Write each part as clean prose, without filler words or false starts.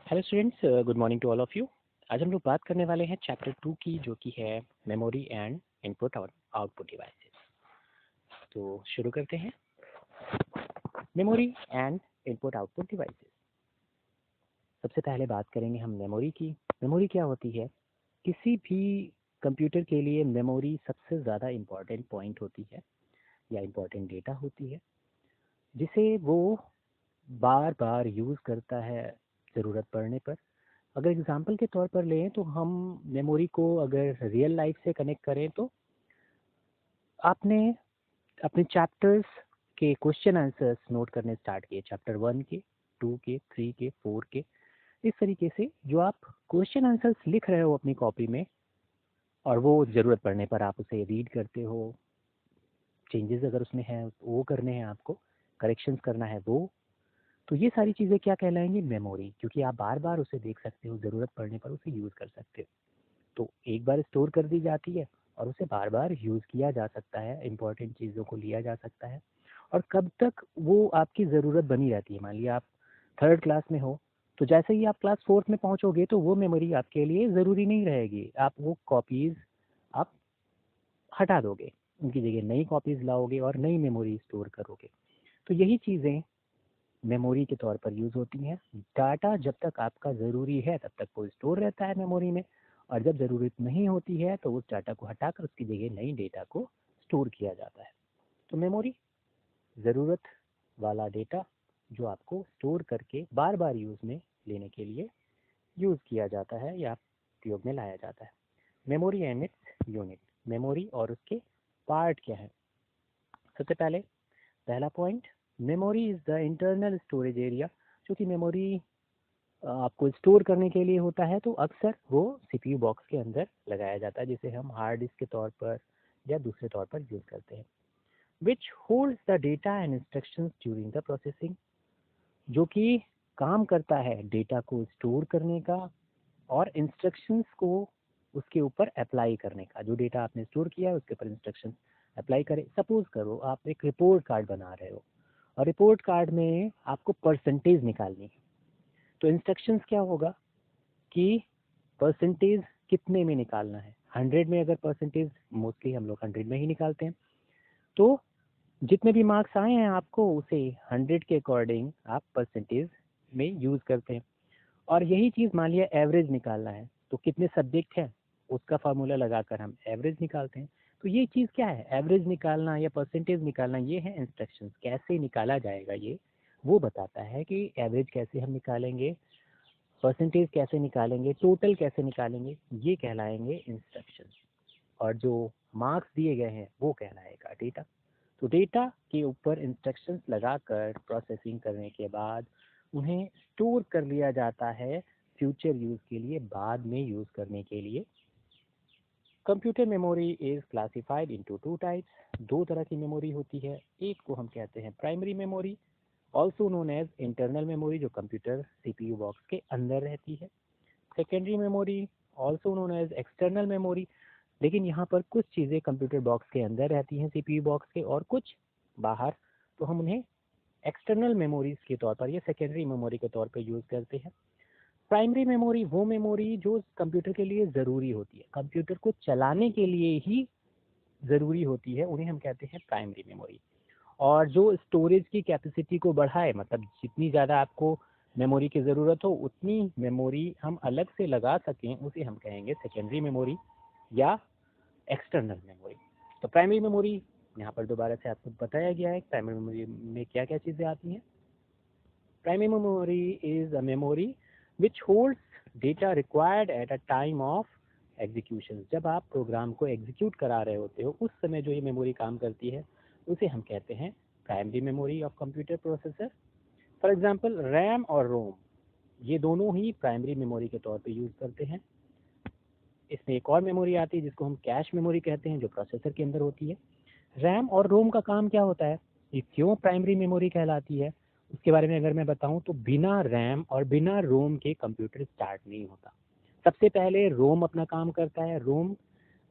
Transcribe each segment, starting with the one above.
Hello students, good morning to all of you. आज हम लोग बात करने वाले हैं चैप्टर 2 की, जो कि है मेमोरी एंड इनपुट और आउटपुट डिवाइसेस। तो शुरू करते हैं। Memory and input output devices. सबसे पहले बात करेंगे हम मेमोरी की। मेमोरी क्या होती है? किसी भी कंप्यूटर के लिए मेमोरी सबसे ज़्यादा इम्पॉर्टेंट पॉइंट होती है या इम्पॉर्टेंट डेटा होती है, जिसे वो बार बार यूज़ करता है ज़रूरत पड़ने पर। अगर एग्जांपल के तौर पर लें तो हम मेमोरी को अगर रियल लाइफ से कनेक्ट करें तो आपने अपने चैप्टर्स के क्वेश्चन आंसर्स नोट करने स्टार्ट किए, चैप्टर 1 के, 2 के, 3 के, 4 के। इस तरीके से जो आप क्वेश्चन आंसर्स लिख रहे हो अपनी कॉपी में, और वो ज़रूरत पड़ने पर आप उसे रीड करते हो, चेंजेस अगर उसमें हैं वो करने हैं, आपको करेक्शंस करना है वो, तो ये सारी चीज़ें क्या कहलाएंगी? मेमोरी। क्योंकि आप बार बार उसे देख सकते हो, ज़रूरत पड़ने पर उसे यूज़ कर सकते हो। तो एक बार स्टोर कर दी जाती है और उसे बार बार यूज़ किया जा सकता है, इंपॉर्टेंट चीज़ों को लिया जा सकता है। और कब तक वो आपकी ज़रूरत बनी रहती है? मान लिया आप थर्ड क्लास में हो, तो जैसे ही आप क्लास फोर्थ में पहुंचोगे तो वो मेमोरी आपके लिए ज़रूरी नहीं रहेगी। आप वो कॉपीज़ आप हटा दोगे, उनकी जगह नई कॉपीज़ लाओगे और नई मेमोरी स्टोर करोगे। तो यही चीज़ें मेमोरी के तौर पर यूज़ होती हैं। डाटा जब तक आपका ज़रूरी है तब तक वो स्टोर रहता है मेमोरी में, और जब ज़रूरत नहीं होती है तो उस डाटा को हटाकर उसकी जगह नई डेटा को स्टोर किया जाता है। तो मेमोरी ज़रूरत वाला डेटा जो आपको स्टोर करके बार बार यूज़ में लेने के लिए यूज़ किया जाता है या उपयोग में लाया जाता है। Memory and its unit. Memory और उसके पार्ट क्या है? सबसे पहले पहला point, memory is the internal storage area. जो कि मेमोरी आपको स्टोर करने के लिए होता है, तो अक्सर वो सीपीयू बॉक्स के अंदर लगाया जाता है, जिसे हम हार्ड डिस्क के तौर पर या दूसरे तौर पर यूज़ करते हैं। विच holds the data and instructions during the processing. जो कि काम करता है डेटा को स्टोर करने का और इंस्ट्रक्शंस को उसके ऊपर अप्लाई करने का। जो डेटा आपने स्टोर किया है उसके ऊपर इंस्ट्रक्शंस अप्लाई करें। सपोज करो आप एक रिपोर्ट कार्ड बना रहे हो और रिपोर्ट कार्ड में आपको परसेंटेज निकालनी है, तो इंस्ट्रक्शंस क्या होगा कि परसेंटेज कितने में निकालना है। 100 में अगर परसेंटेज, मोस्टली हम लोग 100 में ही निकालते हैं, तो जितने भी मार्क्स आए हैं आपको उसे 100 के अकॉर्डिंग आप परसेंटेज में यूज़ करते हैं। और यही चीज़ मान लिया एवरेज निकालना है, तो कितने सब्जेक्ट हैं उसका फार्मूला लगाकर हम एवरेज निकालते हैं। तो ये चीज़ क्या है? एवरेज निकालना या परसेंटेज निकालना, ये है इंस्ट्रक्शंस। कैसे निकाला जाएगा ये वो बताता है कि एवरेज कैसे हम निकालेंगे, परसेंटेज कैसे निकालेंगे, टोटल कैसे निकालेंगे, ये कहलाएंगे इंस्ट्रक्शंस। और जो मार्क्स दिए गए हैं वो कहलाएगा डेटा। तो डेटा के ऊपर इंस्ट्रक्शंस लगाकर प्रोसेसिंग करने के बाद उन्हें स्टोर कर लिया जाता है फ्यूचर यूज़ के लिए, बाद में यूज़ करने के लिए। Computer memory is classified into two types. दो तरह की मेमोरी होती है। एक को हम कहते हैं primary memory, also known as internal memory, जो कंप्यूटर सीपीयू बॉक्स के अंदर रहती है। Secondary memory, also known as external memory, लेकिन यहाँ पर कुछ चीज़ें कंप्यूटर बॉक्स के अंदर रहती हैं सीपीयू बॉक्स के और कुछ बाहर, तो हम उन्हें एक्सटर्नल मेमोरीज के तौर पर या सेकेंडरी मेमोरी के तौर पर यूज़ करते हैं। प्राइमरी मेमोरी वो मेमोरी जो कंप्यूटर के लिए ज़रूरी होती है, कंप्यूटर को चलाने के लिए ही ज़रूरी होती है, उन्हें हम कहते हैं प्राइमरी मेमोरी। और जो स्टोरेज की कैपेसिटी को बढ़ाए, मतलब जितनी ज़्यादा आपको मेमोरी की ज़रूरत हो उतनी मेमोरी हम अलग से लगा सकें, उसे हम कहेंगे सेकेंडरी मेमोरी या एक्सटर्नल मेमोरी। तो प्राइमरी मेमोरी यहाँ पर दोबारा से आपको बताया गया है प्राइमरी मेमोरी में क्या क्या चीज़ें आती हैं। Primary memory is a memory which holds data required at a time of execution. जब आप प्रोग्राम को एग्जीक्यूट करा रहे होते हो उस समय जो ये मेमोरी काम करती है उसे हम कहते हैं primary memory of computer processor. For example RAM और रोम, ये दोनों ही प्राइमरी मेमोरी के तौर पे यूज़ करते हैं। इसमें एक और मेमोरी आती है जिसको हम कैश मेमोरी कहते हैं, जो प्रोसेसर के अंदर होती है। रैम और रोम का काम क्या होता है, ये क्यों प्राइमरी मेमोरी कहलाती है, उसके बारे में अगर मैं बताऊं तो बिना रैम और बिना रोम के कंप्यूटर स्टार्ट नहीं होता। सबसे पहले रोम अपना काम करता है। रोम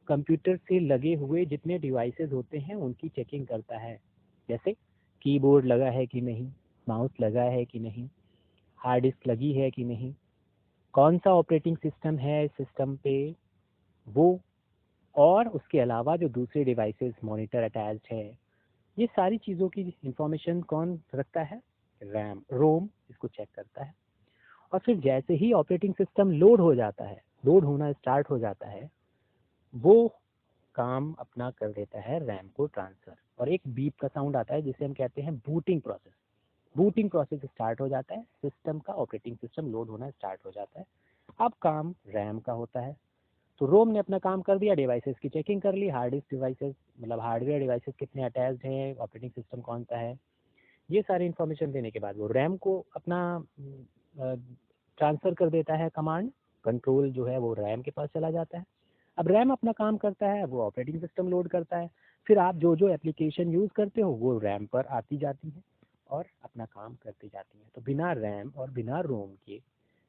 कंप्यूटर से लगे हुए जितने डिवाइसेस होते हैं उनकी चेकिंग करता है, जैसे कीबोर्ड लगा है कि नहीं, माउस लगा है कि नहीं, हार्ड डिस्क लगी है कि नहीं, कौन सा ऑपरेटिंग सिस्टम है इस सिस्टम पे वो, और उसके अलावा जो दूसरे डिवाइसेस मॉनिटर अटैच्ड है, ये सारी चीज़ों की इंफॉर्मेशन कौन रखता है? रैम, रोम इसको चेक करता है। और फिर जैसे ही ऑपरेटिंग सिस्टम लोड हो जाता है, लोड होना स्टार्ट हो जाता है, वो काम अपना कर देता है रैम को ट्रांसफ़र, और एक बीप का साउंड आता है जिसे हम कहते हैं booting process. Booting process start हो जाता है, सिस्टम का ऑपरेटिंग सिस्टम लोड होना स्टार्ट हो जाता है। अब काम रैम का होता है। तो रोम ने अपना काम कर दिया, डिवाइसेस की चेकिंग कर ली, हार्ड डिस्क डिवाइसेस मतलब हार्डवेयर डिवाइसेस कितने अटैच्ड हैं, ऑपरेटिंग सिस्टम कौन सा है, ये सारी इन्फॉर्मेशन देने के बाद वो रैम को अपना ट्रांसफ़र कर देता है कमांड, कंट्रोल जो है वो रैम के पास चला जाता है। अब रैम अपना काम करता है, वो ऑपरेटिंग सिस्टम लोड करता है, फिर आप जो जो एप्लीकेशन यूज़ करते हो वो रैम पर आती जाती है और अपना काम करती जाती हैं। तो बिना रैम और बिना रोम के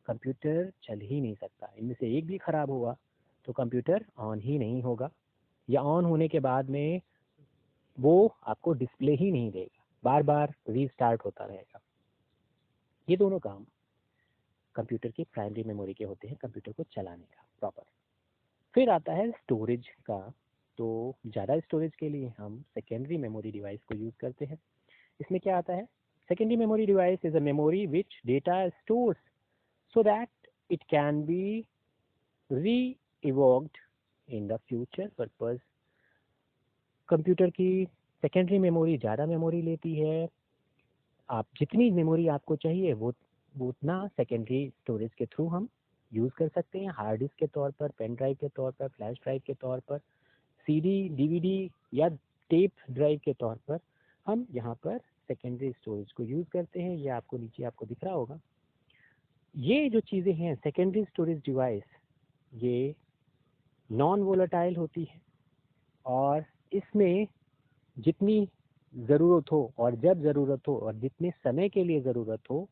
कंप्यूटर चल ही नहीं सकता। इनमें से एक भी ख़राब हुआ तो कंप्यूटर ऑन ही नहीं होगा, या ऑन होने के बाद में वो आपको डिस्प्ले ही नहीं देगा, बार बार रीस्टार्ट होता रहेगा। ये दोनों काम कंप्यूटर की प्राइमरी मेमोरी के होते हैं कंप्यूटर को चलाने का प्रॉपर। फिर आता है स्टोरेज का। तो ज़्यादा स्टोरेज के लिए हम सेकेंडरी मेमोरी डिवाइस को यूज़ करते हैं। इसमें क्या आता है? Secondary memory device is a memory which data stores so that it can be re-evoked in the future purpose। Computer की सेकेंडरी मेमोरी ज़्यादा मेमोरी लेती है। आप जितनी मेमोरी आपको चाहिए वो उतना सेकेंडरी स्टोरेज के थ्रू हम यूज़ कर सकते हैं, हार्ड डिस्क के तौर पर, पेन ड्राइव के तौर पर, फ्लैश ड्राइव के तौर पर, सीडी डीवीडी या टेप ड्राइव के तौर पर हम यहाँ पर सेकेंडरी स्टोरेज को यूज़ करते हैं। ये आपको नीचे आपको दिख रहा होगा। ये जो चीज़ें हैं सेकेंडरी स्टोरेज डिवाइस, ये नॉन वोलेटाइल होती है, और इसमें जितनी ज़रूरत हो और जब ज़रूरत हो और जितने समय के लिए ज़रूरत हो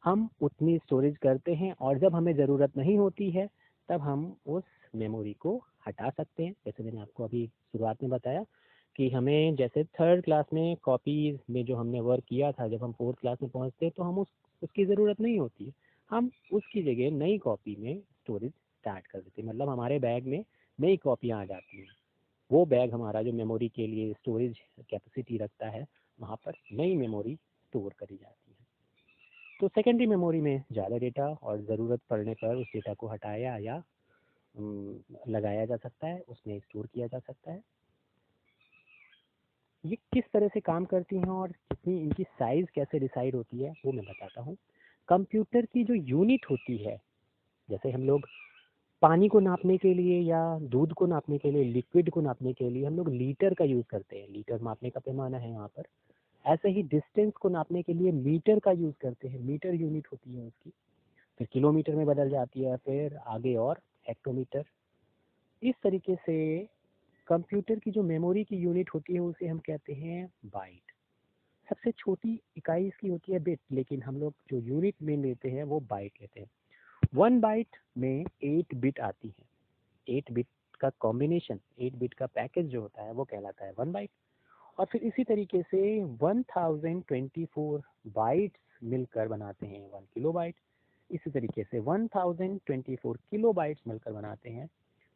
हम उतनी स्टोरेज करते हैं, और जब हमें ज़रूरत नहीं होती है तब हम उस मेमोरी को हटा सकते हैं। जैसे मैंने आपको अभी शुरुआत में बताया कि हमें जैसे थर्ड क्लास में कॉपीज़ में जो हमने वर्क किया था, जब हम फोर्थ क्लास में पहुंचते तो हम उसकी ज़रूरत नहीं होती है, हम उसकी जगह नई कॉपी में स्टोरेज स्टार्ट कर देते हैं। मतलब हमारे बैग में नई कॉपियाँ आ जाती हैं, वो बैग हमारा जो मेमोरी के लिए स्टोरेज कैपेसिटी रखता है, वहाँ पर नई मेमोरी स्टोर करी जाती है। तो सेकेंडरी मेमोरी में ज़्यादा डेटा और ज़रूरत पड़ने पर उस डेटा को हटाया या लगाया जा सकता है, उसमें स्टोर किया जा सकता है। ये किस तरह से काम करती हैं और कितनी इनकी साइज़ कैसे डिसाइड होती है वो मैं बताता हूँ। कंप्यूटर की जो यूनिट होती है, जैसे हम लोग पानी को नापने के लिए या दूध को नापने के लिए, लिक्विड को नापने के लिए हम लोग लीटर का यूज़ करते हैं, लीटर मापने का पैमाना है यहाँ पर। ऐसे ही डिस्टेंस को नापने के लिए मीटर का यूज़ करते हैं, मीटर यूनिट होती है उसकी, फिर किलोमीटर में बदल जाती है, फिर आगे और हेक्टोमीटर। इस तरीके से कंप्यूटर की जो मेमोरी की यूनिट होती है उसे हम कहते हैं बाइट। सबसे छोटी इकाई इसकी होती है बिट, लेकिन हम लोग जो यूनिट में लेते हैं वो बाइट लेते हैं। 1 बाइट में 8 बिट आती है। 8 बिट का कॉम्बिनेशन, 8 बिट का पैकेज जो होता है वो कहलाता है 1 बाइट। और फिर इसी तरीके से 1024 बाइट्स मिलकर बनाते हैं 1 किलोबाइट। इसी तरीके से 1024 किलोबाइट्स मिलकर बनाते हैं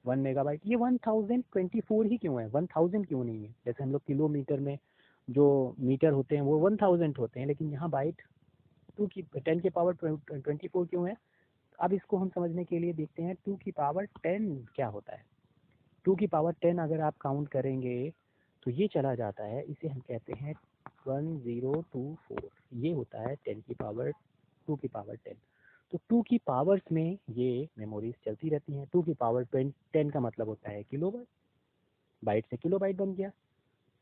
1 मेगाबाइट। ये 1024 ही क्यों है, 1000 क्यों नहीं है? जैसे हम लोग किलोमीटर में जो मीटर होते हैं वो 1000 होते हैं, लेकिन यहाँ बाइट 10 की पावर 24 क्यों है? अब इसको हम समझने के लिए देखते हैं 2 की पावर 10 क्या होता है। 2 की पावर 10 अगर आप काउंट करेंगे तो ये चला जाता है, इसे हम कहते हैं 1024। ये होता है 2 की पावर 10। तो 2 की पावर्स में ये मेमोरीज चलती रहती हैं। 2 की पावर 10 का मतलब होता है किलोबाइट, बाइट से किलोबाइट बन गया।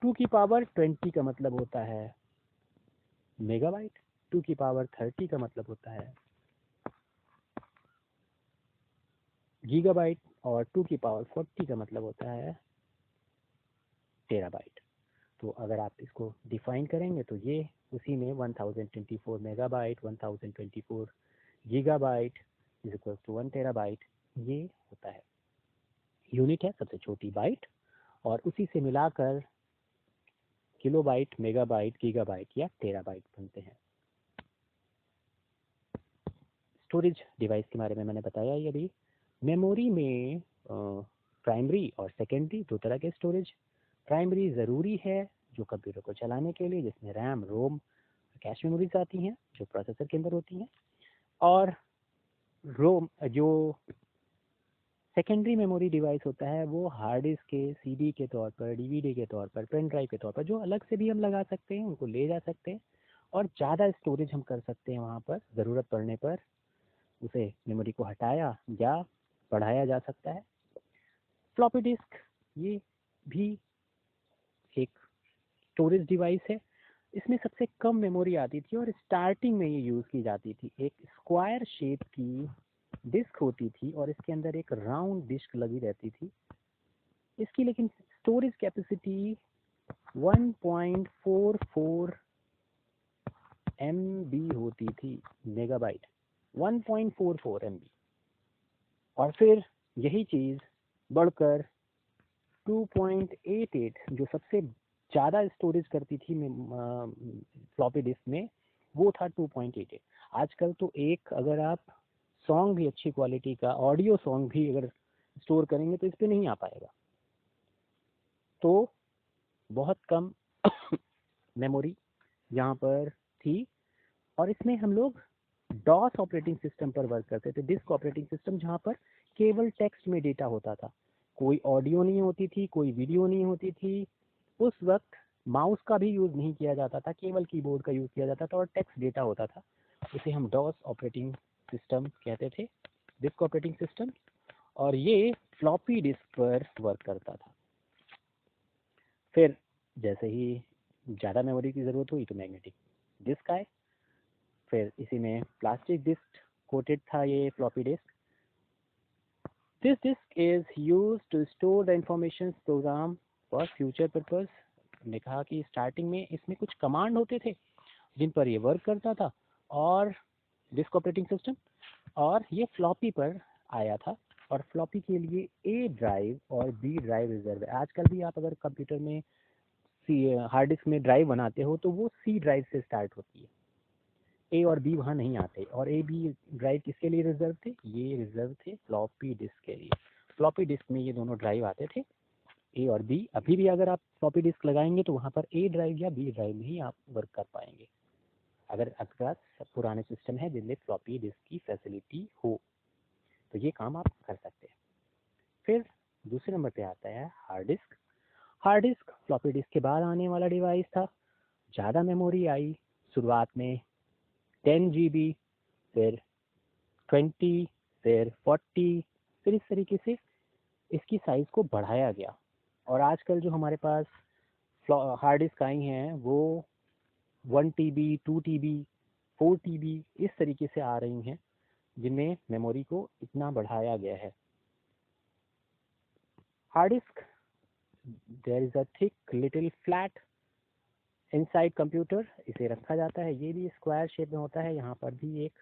2 की पावर 20 का मतलब होता है मेगाबाइट। 2 की पावर 30 का मतलब होता है गीगाबाइट, और 2 की पावर 40 का मतलब होता है टेराबाइट। तो अगर आप इसको डिफाइन करेंगे तो ये उसी में 1024 megabyte, 1024 gigabyte is equal to 1 terabyte, ये होता है यूनिट है सबसे छोटी बाइट, और उसी से मिलाकर किलोबाइट, मेगाबाइट, गीगाबाइट या टेराबाइट बनते हैं। स्टोरेज डिवाइस के बारे में मैंने बताया ही अभी। मेमोरी में प्राइमरी और सेकेंडरी दो तरह के स्टोरेज। प्राइमरी ज़रूरी है जो कंप्यूटर को चलाने के लिए, जिसमें रैम, रोम, कैश मेमोरीज आती हैं जो प्रोसेसर के अंदर होती हैं। और रोम जो सेकेंडरी मेमोरी डिवाइस होता है वो हार्ड डिस्क के, सीडी के तौर पर, डीवीडी के तौर पर, पेन ड्राइव के तौर पर, जो अलग से भी हम लगा सकते हैं, उनको ले जा सकते हैं और ज़्यादा स्टोरेज हम कर सकते हैं वहाँ पर। ज़रूरत पड़ने पर उसे मेमोरी को हटाया या बढ़ाया जा सकता है। फ्लॉपी डिस्क ये भी एक स्टोरेज डिवाइस है। इसमें सबसे कम मेमोरी आती थी और स्टार्टिंग में ये यूज़ की जाती थी। एक स्क्वायर शेप की डिस्क होती थी और इसके अंदर एक राउंड डिस्क लगी रहती थी। इसकी लेकिन स्टोरेज कैपेसिटी 1.44 MB होती थी, मेगाबाइट, 1.44 MB। और फिर यही चीज़ बढ़कर 2.88, जो सबसे ज़्यादा स्टोरेज करती थी फ्लॉपी डिस्क में, वो था 2.88। आजकल तो एक अगर आप सॉन्ग भी अच्छी क्वालिटी का, ऑडियो सॉन्ग भी अगर स्टोर करेंगे तो इस पर नहीं आ पाएगा। तो बहुत कम मेमोरी यहाँ पर थी और इसमें हम लोग डॉस ऑपरेटिंग सिस्टम पर वर्क करते थे। डिस्क ऑपरेटिंग सिस्टम जहाँ पर केवल टेक्स्ट में डेटा होता था, कोई ऑडियो नहीं होती थी, कोई वीडियो नहीं होती थी। उस वक्त माउस का भी यूज़ नहीं किया जाता था, केवल कीबोर्ड का यूज़ किया जाता था और टेक्स्ट डेटा होता था। इसे हम डॉस ऑपरेटिंग सिस्टम कहते थे, डिस्क ऑपरेटिंग सिस्टम। और ये फ्लॉपी डिस्क पर वर्क करता था। फिर जैसे ही ज़्यादा मेमोरी की ज़रूरत हुई तो मैग्नेटिक डिस्क आए। फिर इसी में प्लास्टिक डिस्क कोटेड था ये floppy disk. This disk is use to store the information program for future purpose. हमने कहा कि स्टार्टिंग में इसमें कुछ कमांड होते थे जिन पर ये वर्क करता था और डिस्क ऑपरेटिंग सिस्टम, और ये फ्लॉपी पर आया था। और फ्लॉपी के लिए ए ड्राइव और बी ड्राइव रिजर्व है। आजकल भी आप अगर कंप्यूटर में हार्ड डिस्क में ड्राइव बनाते हो तो वो सी ड्राइव से स्टार्ट होती है, ए और बी वहाँ नहीं आते। और ए बी ड्राइव किसके लिए रिजर्व थे? ये रिजर्व थे फ्लॉपी डिस्क के लिए। फ्लॉपी डिस्क में ये दोनों ड्राइव आते थे, ए और बी। अभी भी अगर आप फ्लॉपी डिस्क लगाएंगे तो वहाँ पर ए ड्राइव या बी ड्राइव में ही आप वर्क कर पाएंगे, अगर आपके पास पुराने सिस्टम है जिनमें फ्लॉपी डिस्क की फैसिलिटी हो तो ये काम आप कर सकते हैं। फिर दूसरे नंबर पे आता है hard disc. Hard disk floppy disk के बाद आने वाला डिवाइस था। ज़्यादा मेमोरी आई, शुरुआत में 10 GB, फिर 20, फिर 40, फिर इस तरीके से इसकी साइज़ को बढ़ाया गया। और आजकल जो हमारे पास हार्ड डिस्क आई हैं वो 1 TB, 2 TB, 4 TB इस तरीके से आ रही हैं, जिनमें मेमोरी को इतना बढ़ाया गया है। Hard disk, there is a thick little flat inside computer, इसे रखा जाता है। ये भी स्क्वायर शेप में होता है। यहाँ पर भी एक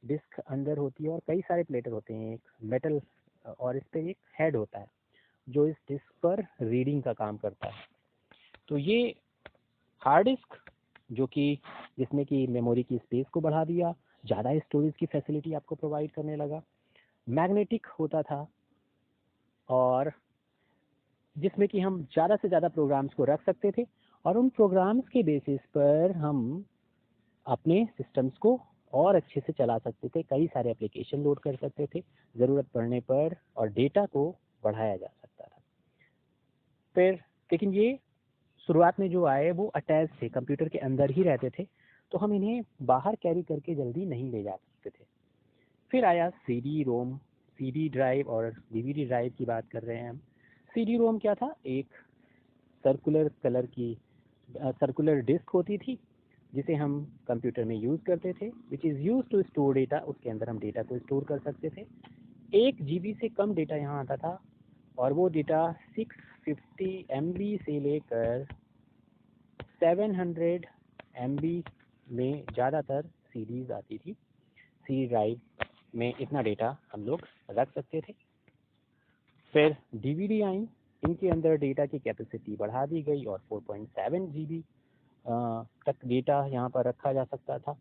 डिस्क अंदर होती है और कई सारे प्लेटर होते हैं, एक मेटल, और इस पर एक हेड होता है जो इस डिस्क पर रीडिंग का काम करता है। तो ये हार्ड डिस्क जो कि जिसमें कि मेमोरी की स्पेस को बढ़ा दिया, ज़्यादा स्टोरेज की फैसिलिटी आपको प्रोवाइड करने लगा। मैग्नेटिक होता था और जिसमें कि हम ज़्यादा से ज़्यादा प्रोग्राम्स को रख सकते थे और उन प्रोग्राम्स के बेसिस पर हम अपने सिस्टम्स को और अच्छे से चला सकते थे, कई सारे एप्लीकेशन लोड कर सकते थे ज़रूरत पड़ने पर, और डेटा को बढ़ाया जा सकता था। फिर लेकिन ये शुरुआत में जो आए वो अटैच थे, कंप्यूटर के अंदर ही रहते थे, तो हम इन्हें बाहर कैरी करके जल्दी नहीं ले जा सकते थे। फिर आया CD रोम, CD ड्राइव और DVD ड्राइव की बात कर रहे हैं हम। CD रोम क्या था? एक सर्कुलर डिस्क होती थी जिसे हम कंप्यूटर में यूज़ करते थे, which is use to store data. उसके अंदर हम डेटा को स्टोर कर सकते थे। 1 GB से कम डेटा यहाँ आता था और वो डेटा 650 MB से लेकर 700 MB में ज़्यादातर सीरीज आती थी। CD ड्राइव में इतना डेटा हम लोग रख सकते थे। फिर DVD आई, इनके अंदर डेटा की कैपेसिटी बढ़ा दी गई और 4.7 GB तक डेटा यहाँ पर रखा जा सकता था।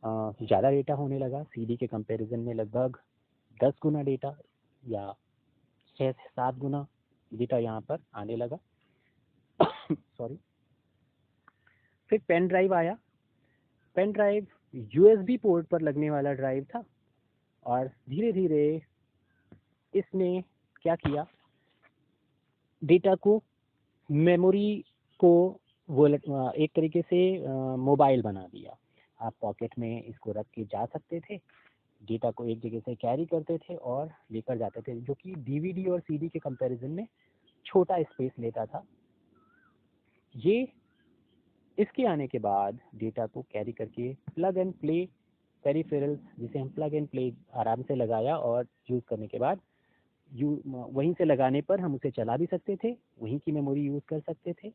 ज़्यादा डेटा होने लगा। सीडी के कंपैरिजन में लगभग 10 गुना डेटा या 6 से 7 गुना डेटा यहाँ पर आने लगा। सॉरी। फिर पेन ड्राइव आया। पेन ड्राइव यूएसबी पोर्ट पर लगने वाला ड्राइव था और धीरे धीरे इसने क्या किया, डेटा को, मेमोरी को वो एक तरीके से मोबाइल बना दिया। आप पॉकेट में इसको रख के जा सकते थे, डेटा को एक जगह से कैरी करते थे और लेकर जाते थे, जो कि डीवीडी और सीडी के कंपैरिजन में छोटा स्पेस लेता था। ये इसके आने के बाद डेटा को कैरी करके प्लग एंड प्ले पेरिफेरल्स, जिसे हम प्लग एंड प्ले आराम से लगाया और यूज़ करने के बाद वहीं से लगाने पर हम उसे चला भी सकते थे, वहीं की मेमोरी यूज़ कर सकते थे।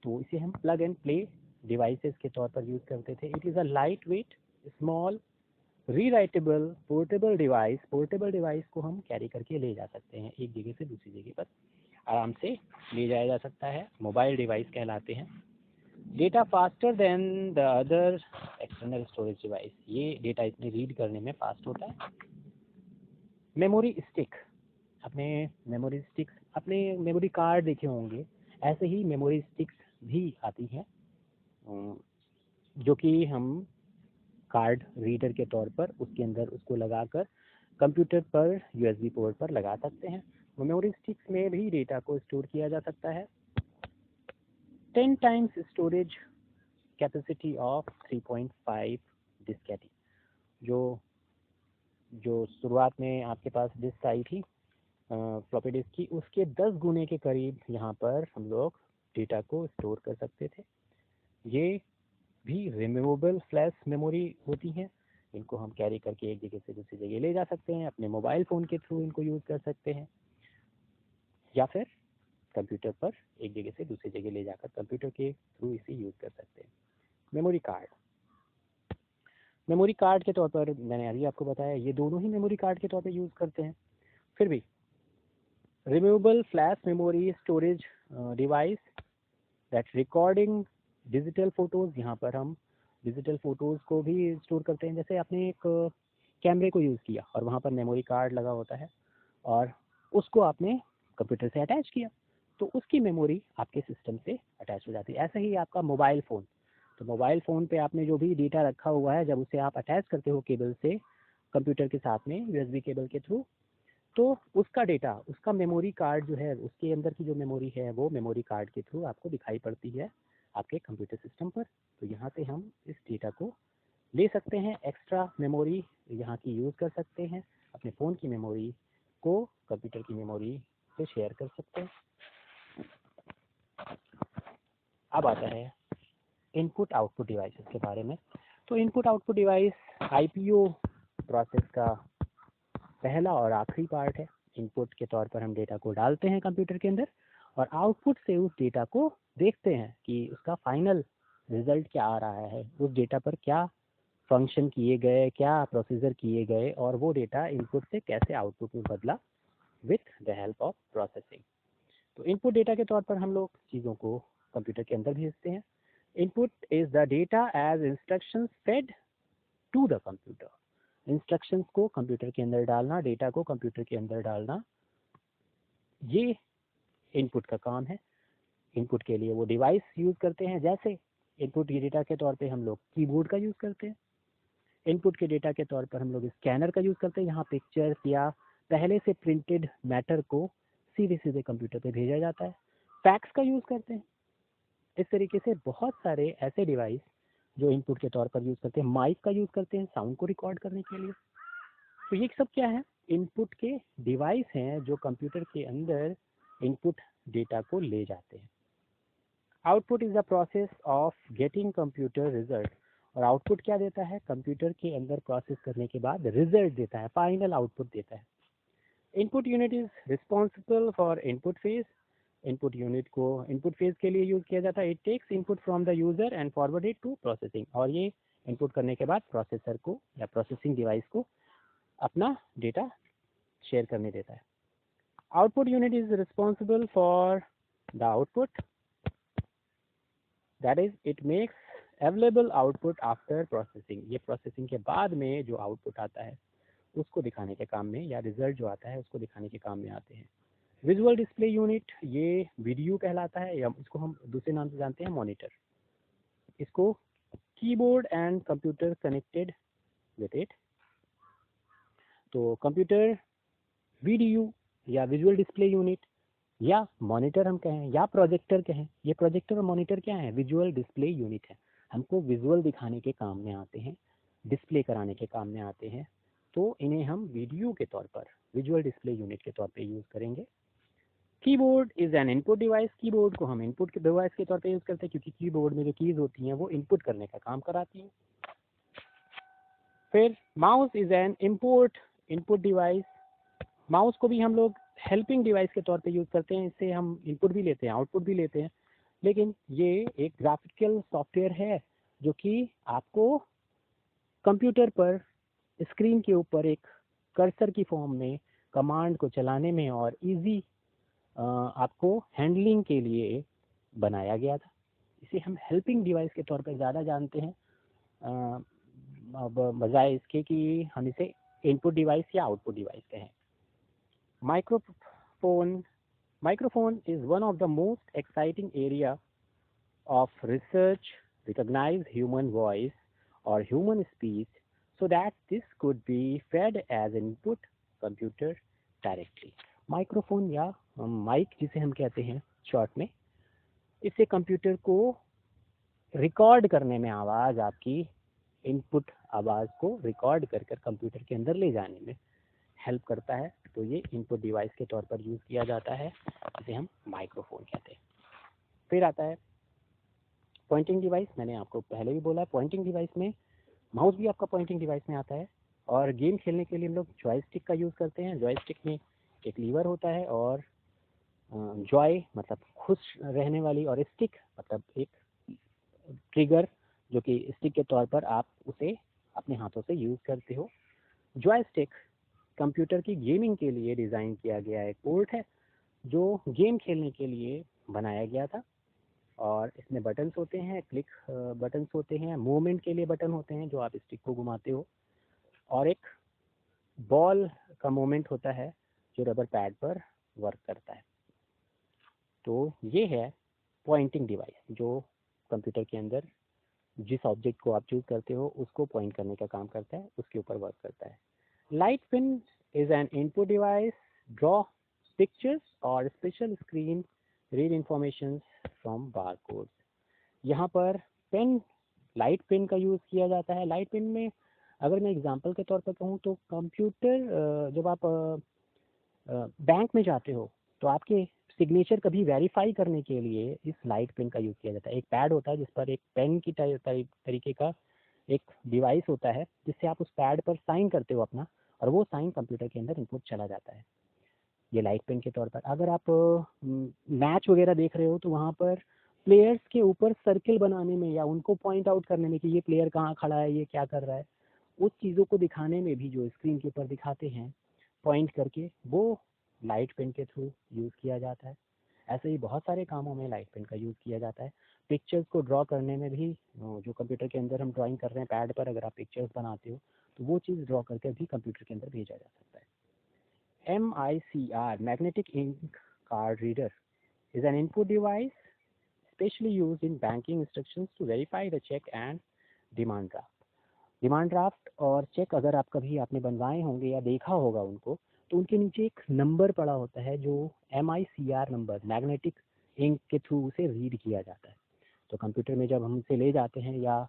तो इसे हम प्लग एंड प्ले डिवाइसेस के तौर पर यूज़ करते थे। It is a light weight small rewritable portable device. Portable device को हम कैरी करके ले जा सकते हैं, एक जगह से दूसरी जगह पर आराम से ले जाया जा सकता है, मोबाइल डिवाइस कहलाते हैं। Data faster than the other external storage device. ये डेटा इसमें रीड करने में फास्ट होता है। मेमोरी स्टिक, अपने मेमोरी कार्ड देखे होंगे, ऐसे ही मेमोरी स्टिक्स भी आती हैं, जो कि हम कार्ड रीडर के तौर पर उसके अंदर उसको लगाकर कंप्यूटर पर यूएसबी पोर्ट पर लगा सकते हैं। मेमोरी स्टिक्स में भी डेटा को स्टोर किया जा सकता है। 10 टाइम्स स्टोरेज कैपेसिटी ऑफ 3.5 डिस्केटी। जो शुरुआत में आपके पास डिस्क आई थी फ्लॉपी डिस्क की, उसके 10 गुने के करीब यहाँ पर हम लोग डेटा को स्टोर कर सकते थे। ये भी रिमूवेबल फ्लैश मेमोरी होती हैं, इनको हम कैरी करके एक जगह से दूसरी जगह ले जा सकते हैं, अपने मोबाइल फ़ोन के थ्रू इनको यूज़ कर सकते हैं, या फिर कंप्यूटर पर एक जगह से दूसरी जगह ले जाकर कंप्यूटर के थ्रू इसे यूज़ कर सकते हैं। मेमोरी कार्ड के तौर पर मैंने अभी आपको बताया, ये दोनों ही मेमोरी कार्ड के तौर पर यूज़ करते हैं। फिर भी removable flash memory storage device that recording digital photos. यहाँ पर हम डिजिटल फ़ोटोज़ को भी स्टोर करते हैं। जैसे आपने एक कैमरे को यूज़ किया और वहाँ पर मेमोरी कार्ड लगा होता है और उसको आपने कंप्यूटर से अटैच किया, तो उसकी मेमोरी आपके सिस्टम से अटैच हो जाती है। ऐसे ही आपका मोबाइल फ़ोन, तो मोबाइल फ़ोन पे आपने जो भी डेटा रखा हुआ है, जब उसे आप अटैच करते हो केबल से कंप्यूटर के साथ में यूएसबी केबल के थ्रू, तो उसका डेटा, उसका मेमोरी कार्ड जो है, उसके अंदर की जो मेमोरी है वो मेमोरी कार्ड के थ्रू आपको दिखाई पड़ती है आपके कंप्यूटर सिस्टम पर। तो यहाँ से हम इस डेटा को ले सकते हैं, एक्स्ट्रा मेमोरी यहाँ की यूज़ कर सकते हैं, अपने फ़ोन की मेमोरी को कंप्यूटर की मेमोरी से शेयर कर सकते हैं। अब आता है इनपुट आउटपुट डिवाइसेस के बारे में। तो input output device IPO process का पहला और आखिरी पार्ट है। इनपुट के तौर पर हम डेटा को डालते हैं कंप्यूटर के अंदर और आउटपुट से उस डेटा को देखते हैं कि उसका फाइनल रिजल्ट क्या आ रहा है, उस डेटा पर क्या फंक्शन किए गए, क्या प्रोसीजर किए गए और वो डेटा इनपुट से कैसे आउटपुट में बदला with the help of processing. तो इनपुट डेटा के तौर पर हम लोग चीज़ों को कंप्यूटर के अंदर भेजते हैं। Input is the data as instructions fed to the computer. Instructions को कंप्यूटर के अंदर डालना, डेटा को कंप्यूटर के अंदर डालना, ये इनपुट का काम है। इनपुट के लिए वो डिवाइस यूज़ करते हैं, जैसे इनपुट के डेटा के तौर पे हम लोग कीबोर्ड का यूज़ करते हैं। इनपुट के डेटा के तौर पर हम लोग स्कैनर का यूज़ करते हैं, यहाँ पिक्चर्स या पहले से प्रिंटेड मैटर को सीधे सीधे कंप्यूटर पे भेजा जाता है। फैक्स का यूज़ करते हैं। इस तरीके से बहुत सारे ऐसे डिवाइस जो इनपुट के तौर पर यूज़ करते हैं। माइक का यूज़ करते हैं साउंड को रिकॉर्ड करने के लिए। तो ये सब क्या है, इनपुट के डिवाइस हैं जो कंप्यूटर के अंदर इनपुट डेटा को ले जाते हैं। Output is the process of getting computer result. और आउटपुट क्या देता है, कंप्यूटर के अंदर प्रोसेस करने के बाद रिजल्ट देता है, फाइनल आउटपुट देता है। Input unit is responsible for input phase. Input unit को इनपुट फेज के लिए यूज किया जाता है। It takes input from the user and forward it to processing. और ये इनपुट करने के बाद प्रोसेसर को या प्रोसेसिंग डिवाइस को अपना डेटा शेयर करने देता है। Output unit is responsible for the output, that is it makes available output after processing, ये प्रोसेसिंग के बाद में जो आउटपुट आता है उसको दिखाने के काम में, या रिजल्ट जो आता है उसको दिखाने के काम में आते हैं। विजुअल डिस्प्ले यूनिट, ये वीडियो कहलाता है, या इसको हम दूसरे नाम से जानते हैं मॉनिटर। इसको keyboard and computer connected with it. तो कंप्यूटर, वीडियो या विजुअल डिस्प्ले यूनिट या मॉनिटर हम कहें या प्रोजेक्टर कहें, ये प्रोजेक्टर और मॉनिटर क्या है? विजुअल डिस्प्ले यूनिट है। हमको विजुअल दिखाने के काम में आते हैं, डिस्प्ले कराने के काम में आते हैं, तो इन्हें हम वीडियो के तौर पर, विजुअल डिस्प्ले यूनिट के तौर पे यूज़ करेंगे। Keyboard is an input device, keyboard को हम इनपुट के डिवाइस के तौर पे यूज़ करते हैं, क्योंकि कीबोर्ड में जो कीज़ होती हैं वो इनपुट करने का काम कराती हैं। फिर mouse is an input device, mouse को भी हम लोग हेल्पिंग डिवाइस के तौर पे यूज़ करते हैं, इससे हम इनपुट भी लेते हैं, आउटपुट भी लेते हैं, लेकिन ये एक ग्राफिकल सॉफ्टवेयर है जो कि आपको कंप्यूटर पर स्क्रीन के ऊपर एक कर्सर की फॉर्म में कमांड को चलाने में और इजी आपको हैंडलिंग के लिए बनाया गया था। इसे हम हेल्पिंग डिवाइस के तौर पर ज़्यादा जानते हैं, अब बजाय इसके कि हम इसे इनपुट डिवाइस या आउटपुट डिवाइस कहें। Microphone is one of the most exciting area of research, recognize human voice or human speech so that this could be fed as input computer directly. Microphone या mic जिसे हम कहते हैं short में, इससे computer को record करने में, आवाज़ आपकी इनपुट आवाज़ को रिकॉर्ड कर कर कंप्यूटर के अंदर ले जाने में हेल्प करता है। तो ये इनपुट डिवाइस के तौर पर यूज़ किया जाता है, जिसे हम माइक्रोफोन कहते हैं। फिर आता है पॉइंटिंग डिवाइस। मैंने आपको पहले भी बोला, पॉइंटिंग डिवाइस में माउस भी आपका पॉइंटिंग डिवाइस में आता है, और गेम खेलने के लिए हम लोग जॉयस्टिक का यूज़ करते हैं। जॉयस्टिक में एक लीवर होता है, और जॉय मतलब खुश रहने वाली, और स्टिक मतलब एक ट्रिगर जो कि स्टिक के तौर पर आप उसे अपने हाथों से यूज़ करते हो। जॉयस्टिक कंप्यूटर की गेमिंग के लिए डिज़ाइन किया गया एक पोर्ट है जो गेम खेलने के लिए बनाया गया था, और इसमें बटन्स होते हैं, क्लिक बटन्स होते हैं, मूवमेंट के लिए बटन होते हैं जो आप स्टिक को घुमाते हो, और एक बॉल का मूवमेंट होता है जो रबर पैड पर वर्क करता है। तो ये है पॉइंटिंग डिवाइस, जो कंप्यूटर के अंदर जिस ऑब्जेक्ट को आप चूज करते हो उसको पॉइंट करने का काम करता है, उसके ऊपर वर्क करता है। Light pin is an input device, draw pictures or special screen read information from barcodes। यहाँ पर पेन, लाइट पेन का यूज़ किया जाता है। लाइट पेन में अगर मैं एग्जांपल के तौर पर कहूँ तो कंप्यूटर, जब आप बैंक में जाते हो तो आपके सिग्नेचर कभी वेरीफाई करने के लिए इस लाइट पेन का यूज़ किया जाता है। एक पैड होता है जिस पर एक पेन की तरीके का एक डिवाइस होता है, जिससे आप उस पैड पर साइन करते हो अपना, और वो साइन कंप्यूटर के अंदर इनपुट चला जाता है। ये लाइट पेन के तौर पर। अगर आप मैच वगैरह देख रहे हो तो वहाँ पर प्लेयर्स के ऊपर सर्किल बनाने में या उनको पॉइंट आउट करने में कि ये प्लेयर कहाँ खड़ा है, ये क्या कर रहा है, उस चीज़ों को दिखाने में भी जो स्क्रीन के ऊपर दिखाते हैं पॉइंट करके, वो लाइट पेन के थ्रू यूज़ किया जाता है। ऐसे ही बहुत सारे कामों में लाइट पेन का यूज़ किया जाता है। पिक्चर्स को ड्रॉ करने में भी, जो कंप्यूटर के अंदर हम ड्राइंग कर रहे हैं पैड पर, अगर आप पिक्चर्स बनाते हो तो वो चीज़ ड्रॉ करके भी कंप्यूटर के अंदर भेजा जा सकता है। MICR, magnetic ink card reader, is an input device specially used in banking instructions to verify the check and demand draft। Demand draft और चेक अगर आप कभी आपने बनवाए होंगे या देखा होगा उनको, तो उनके नीचे एक नंबर पड़ा होता है जो MICR नंबर, मैग्नेटिक इंक के थ्रू उसे रीड किया जाता है। तो कंप्यूटर में जब हम उसे ले जाते हैं, या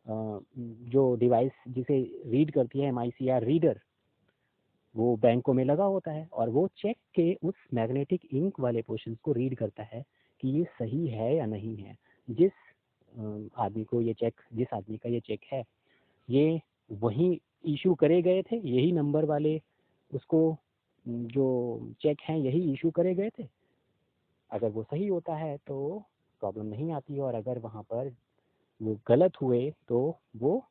जो डिवाइस जिसे रीड करती है MICR रीडर, वो बैंकों में लगा होता है, और वो चेक के उस मैग्नेटिक इंक वाले पोर्शन को रीड करता है कि ये सही है या नहीं है। जिस आदमी को ये चेक, जिस आदमी का ये चेक है, ये वही इशू करे गए थे, यही नंबर वाले उसको जो चेक हैं यही इशू करे गए थे। अगर वो सही होता है तो प्रॉब्लम नहीं आती, और अगर वहाँ पर वो गलत हुए तो वो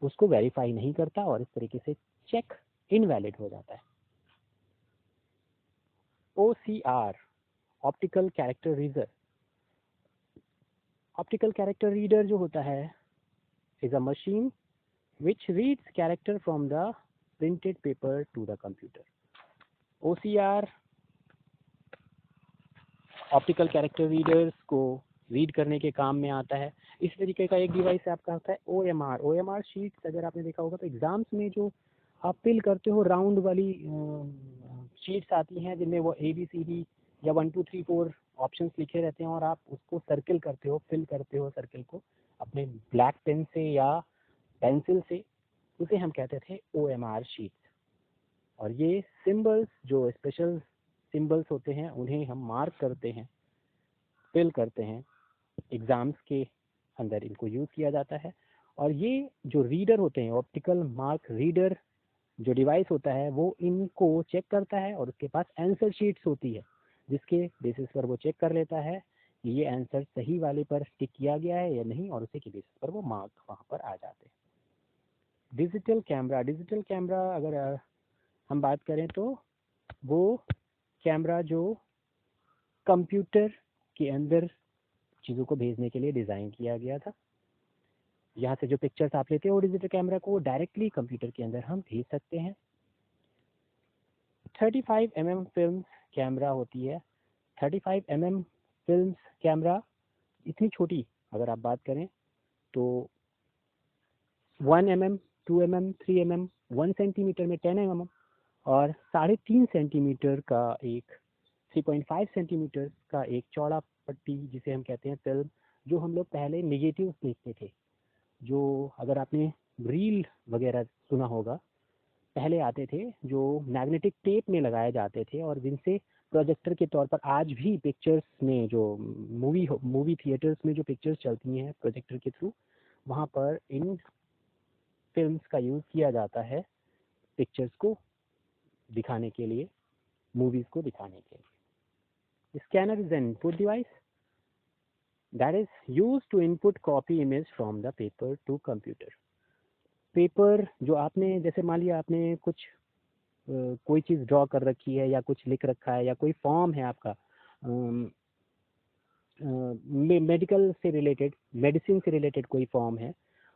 उसको वेरीफाई नहीं करता, और इस तरीके से चेक इनवैलिड हो जाता है। OCR, optical character reader, optical character reader जो होता है is a machine which reads character from the printed paper to the computer. OCR optical character readers को रीड करने के काम में आता है। इस तरीके का एक डिवाइस आपका होता है OMR शीट्स। अगर आपने देखा होगा तो एग्जाम्स में जो आप फिल करते हो राउंड वाली शीट्स आती हैं जिनमें वो ABCD या 1 2 3 4 ऑप्शंस लिखे रहते हैं और आप उसको सर्किल करते हो, फिल करते हो सर्किल को अपने ब्लैक पेन से या पेंसिल से, उसे हम कहते थे OMR शीट्स। और ये सिंबल्स जो स्पेशल सिंबल्स होते हैं उन्हें हम मार्क करते हैं, फिल करते हैं, एग्ज़ाम्स के अंदर इनको यूज़ किया जाता है। और ये जो रीडर होते हैं ऑप्टिकल मार्क रीडर जो डिवाइस होता है वो इनको चेक करता है और उसके पास आंसर शीट्स होती है जिसके बेसिस पर वो चेक कर लेता है कि ये आंसर सही वाले पर टिक किया गया है या नहीं, और उसी के बेसिस पर वो मार्क वहाँ पर आ जाते हैं। डिजिटल कैमरा अगर हम बात करें तो वो कैमरा जो कंप्यूटर के अंदर चीज़ों को भेजने के लिए डिज़ाइन किया गया था। यहाँ से जो पिक्चर्स आप लेते हो डिजिटल कैमरा को डायरेक्टली कंप्यूटर के अंदर हम भेज सकते हैं। 35 mm फिल्म कैमरा होती है। 35 mm फिल्म कैमरा इतनी छोटी अगर आप बात करें तो 1 mm, 2 mm, 3 mm, 1 सेंटीमीटर में 10 mm और 3.5 सेंटीमीटर का एक 3.5 सेंटीमीटर का एक चौड़ा पट्टी जिसे हम कहते हैं फिल्म, जो हम लोग पहले नेगेटिव देखते थे। जो अगर आपने रील वगैरह सुना होगा, पहले आते थे जो मैग्नेटिक टेप में लगाए जाते थे और जिनसे प्रोजेक्टर के तौर पर आज भी पिक्चर्स में जो मूवी थिएटर्स में जो पिक्चर्स चलती हैं प्रोजेक्टर के थ्रू, वहाँ पर इन फिल्म्स का यूज़ किया जाता है पिक्चर्स को दिखाने के लिए, मूवीज़ को दिखाने के लिए। Scanner is an input device that is used to input copy image from the paper to computer. Paper जो आपने जैसे मान लिया आपने कुछ कोई चीज़ ड्रॉ कर रखी है या कुछ लिख रखा है या कोई फॉर्म है आपका मेडिकल से रिलेटेड, मेडिसिन से रिलेटेड कोई फॉर्म है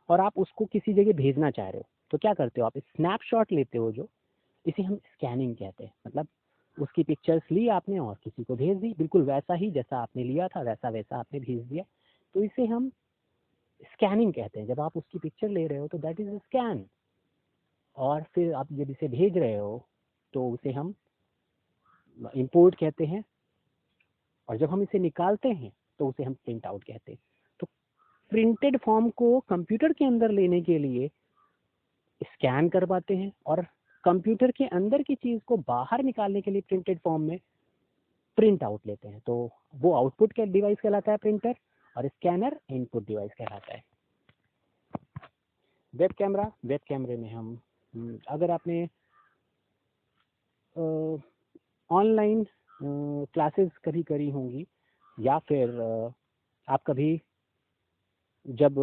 और आप उसको किसी जगह भेजना चाह रहे हो, तो क्या करते हो आप स्नैपशॉट लेते हो, जो इसे हम स्कैनिंग कहते हैं। मतलब उसकी पिक्चर्स ली आपने और किसी को भेज दी, बिल्कुल वैसा ही जैसा आपने लिया था वैसा आपने भेज दिया, तो इसे हम स्कैनिंग कहते हैं। जब आप उसकी पिक्चर ले रहे हो तो दैट इज अ स्कैन, और फिर आप जब इसे भेज रहे हो तो उसे हम इंपोर्ट कहते हैं, और जब हम इसे निकालते हैं तो उसे हम प्रिंट आउट कहते हैं। तो प्रिंटेड फॉर्म को कंप्यूटर के अंदर लेने के लिए स्कैन करवाते हैं और कंप्यूटर के अंदर की चीज़ को बाहर निकालने के लिए प्रिंटेड फॉर्म में प्रिंट आउट लेते हैं। तो वो आउटपुट का डिवाइस कहलाता है प्रिंटर, और स्कैनर इनपुट डिवाइस कहलाता है। वेब कैमरे में हम अगर आपने ऑनलाइन क्लासेस कभी करी होंगी या फिर आप कभी जब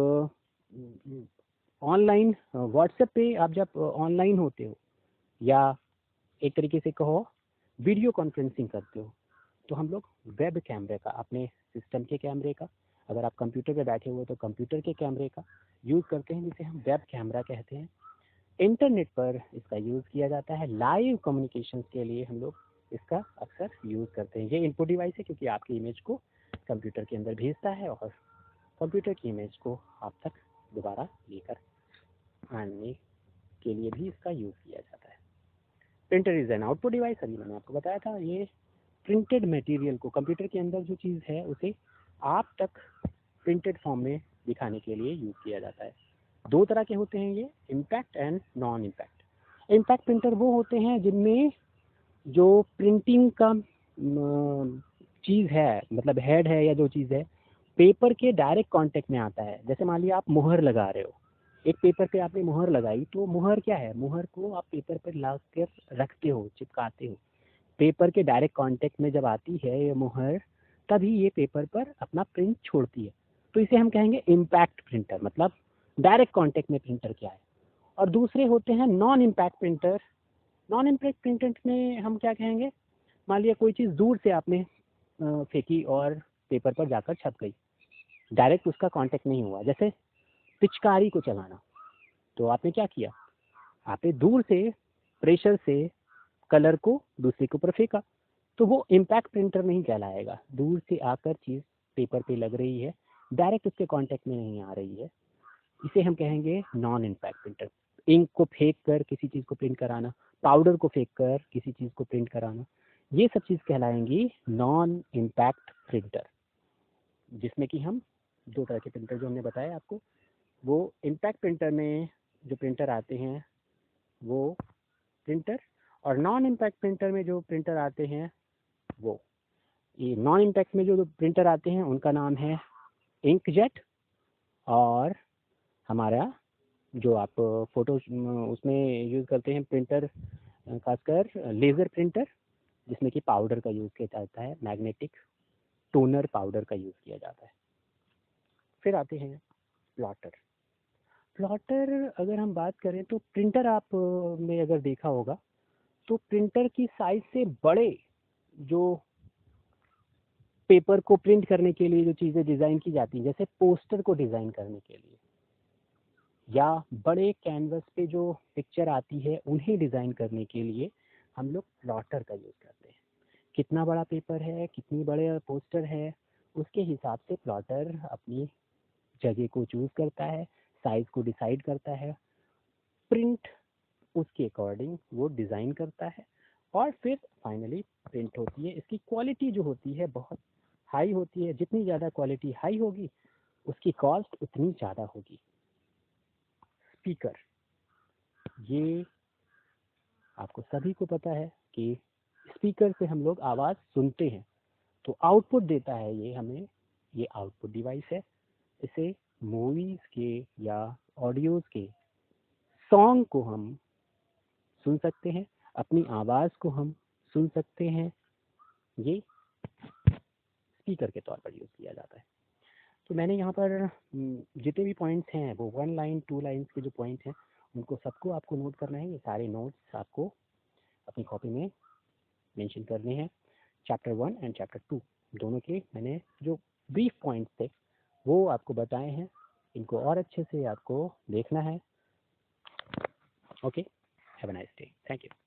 ऑनलाइन व्हाट्सएप पे आप जब ऑनलाइन होते हो या एक तरीके से कहो वीडियो कॉन्फ्रेंसिंग करते हो, तो हम लोग वेब कैमरे का, अपने सिस्टम के कैमरे का, अगर आप कंप्यूटर पे बैठे हुए तो कंप्यूटर के कैमरे का यूज़ करते हैं, जिसे हम वेब कैमरा कहते हैं। इंटरनेट पर इसका यूज़ किया जाता है, लाइव कम्युनिकेशन के लिए हम लोग इसका अक्सर यूज़ करते हैं। ये इनपुट डिवाइस है क्योंकि आपकी इमेज को कंप्यूटर के अंदर भेजता है और कंप्यूटर की इमेज को आप तक दोबारा लेकर आने के लिए भी इसका यूज़ किया जाता है। Printer is an output device, अभी मैंने आपको बताया था। ये प्रिंटेड मटेरियल को, कंप्यूटर के अंदर जो चीज़ है उसे आप तक प्रिंटेड फॉर्म में दिखाने के लिए यूज़ किया जाता है। दो तरह के होते हैं ये, impact and non impact. Impact printer वो होते हैं जिनमें जो प्रिंटिंग का चीज़ है, मतलब हेड है या जो चीज़ है, पेपर के डायरेक्ट कांटेक्ट में आता है। जैसे मान लिया आप मुहर लगा रहे हो, एक पेपर पे आपने मुहर लगाई, तो मुहर क्या है, मुहर को आप पेपर पर ला कर रखते हो, चिपकाते हो। पेपर के डायरेक्ट कांटेक्ट में जब आती है ये मुहर, तभी ये पेपर पर अपना प्रिंट छोड़ती है। तो इसे हम कहेंगे इम्पैक्ट प्रिंटर, मतलब डायरेक्ट कांटेक्ट में प्रिंटर क्या है। और दूसरे होते हैं non impact printer. Non impact printer में हम क्या कहेंगे, मान लिया कोई चीज़ दूर से आपने फेंकी और पेपर पर जाकर छप गई, डायरेक्ट उसका कांटेक्ट नहीं हुआ। जैसे पिचकारी को चलाना, तो आपने क्या किया, आपने दूर से प्रेशर से कलर को दूसरे के ऊपर फेंका, तो वो इम्पैक्ट प्रिंटर नहीं कहलाएगा। दूर से आकर चीज़ पेपर पे लग रही है, डायरेक्ट उसके कांटेक्ट में नहीं आ रही है, इसे हम कहेंगे नॉन इम्पैक्ट प्रिंटर। इंक को फेंक कर किसी चीज़ को प्रिंट कराना, पाउडर को फेंक कर किसी चीज़ को प्रिंट कराना, ये सब चीज़ कहलाएंगी नॉन इम्पैक्ट प्रिंटर। जिसमें कि हम दो तरह के प्रिंटर जो हमने बताया आपको, वो इम्पैक्ट प्रिंटर में जो प्रिंटर आते हैं वो प्रिंटर, और नॉन इम्पैक्ट प्रिंटर में जो प्रिंटर आते हैं वो, ये नॉन इम्पैक्ट में जो प्रिंटर आते हैं उनका नाम है इंकजेट, और हमारा जो आप फोटो उसमें यूज़ करते हैं प्रिंटर, खासकर लेज़र प्रिंटर, जिसमें कि पाउडर का यूज़ किया जाता है, मैग्नेटिक टोनर पाउडर का यूज़ किया जाता है। फिर आते हैं प्लॉटर। प्लॉटर अगर हम बात करें तो प्रिंटर आप में अगर देखा होगा तो प्रिंटर की साइज से बड़े जो पेपर को प्रिंट करने के लिए जो चीज़ें डिज़ाइन की जाती हैं, जैसे पोस्टर को डिज़ाइन करने के लिए या बड़े कैनवस पे जो पिक्चर आती है उन्हें डिज़ाइन करने के लिए हम लोग प्लॉटर का यूज़ करते हैं। कितना बड़ा पेपर है, कितनी बड़े पोस्टर है, उसके हिसाब से प्लॉटर अपनी जगह को चूज़ करता है, साइज़ को डिसाइड करता है, प्रिंट उसके अकॉर्डिंग वो डिज़ाइन करता है, और फिर फाइनली प्रिंट होती है। इसकी क्वालिटी जो होती है बहुत हाई होती है, जितनी ज़्यादा क्वालिटी हाई होगी उसकी कॉस्ट उतनी ज़्यादा होगी। स्पीकर, ये आपको सभी को पता है कि स्पीकर से हम लोग आवाज़ सुनते हैं, तो आउटपुट देता है ये हमें, ये आउटपुट डिवाइस है। इसे मूवीज़ के या ऑडियोज़ के सॉन्ग को हम सुन सकते हैं, अपनी आवाज़ को हम सुन सकते हैं, ये स्पीकर के तौर पर यूज़ किया जाता है। तो मैंने यहाँ पर जितने भी पॉइंट्स हैं वो 1 लाइन 2 लाइन्स के जो पॉइंट हैं उनको सबको आपको नोट करना है। ये सारे नोट्स आपको अपनी कॉपी में मेंशन करने हैं। चैप्टर 1 एंड चैप्टर 2 दोनों के मैंने जो ब्रीफ पॉइंट्स थे वो आपको बताए हैं, इनको और अच्छे से आपको देखना है। Okay, have a nice day, thank you.